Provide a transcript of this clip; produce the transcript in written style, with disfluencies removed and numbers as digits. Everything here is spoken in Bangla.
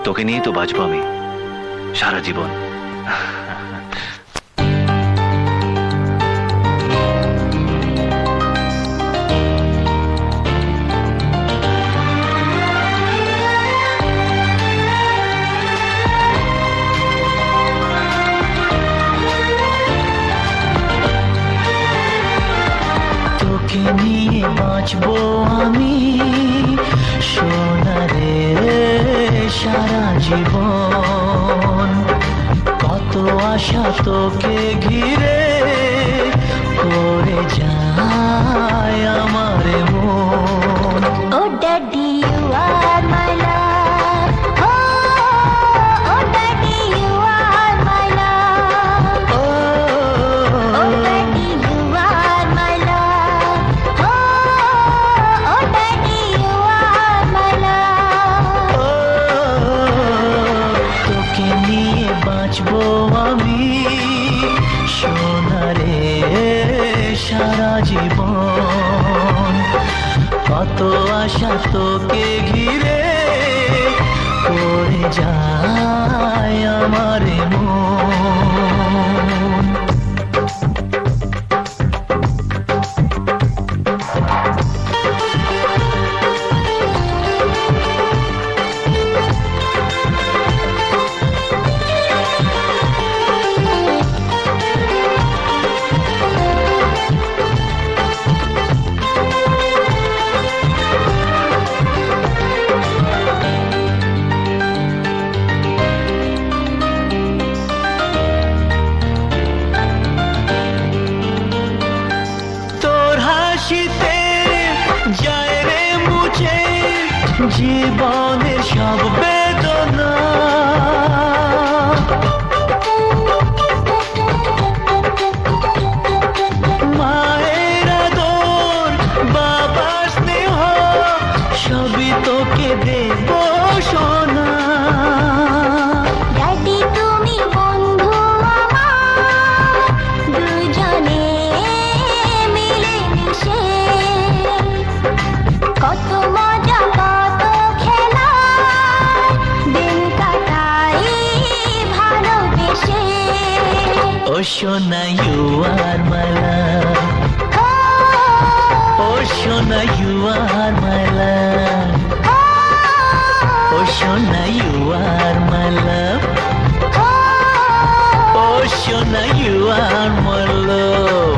তোকে নিয়েই তো বাঁচবো আমি সারা জীবন। তোকে নিয়ে বাঁচবো আমি সোনারে সারা জীবন। কত আশা তোকে ঘিরে করে যায় আমার মন। Oh daddy you are my love, oh daddy you are my love, oh daddy you are my love, oh daddy you are my love. তোকে নিয়ে বাঁচবো আমি সোনারে সারা জীবন। কত আশা তোকে ঘিরে করে যায় আমার মন। হাসিতে যায় রে মুছে জীবনের সব বেদনা। মায়ের আদর বাবার স্নেহ সবই তোকে দেব সোনা। ড্যাডি তুমি বন্ধু আমার, দুজনে মিলে মিশে কত মজা কত খেলা দিন কাটাই ভালোবেসে। ও সোনা ইউ আর মাই লাভ, ও সোনা ইউ আর মাই লাভ, ও সোনা ইউ আর মাই লাভ, ও সোনা ইউ আর মাই লাভ।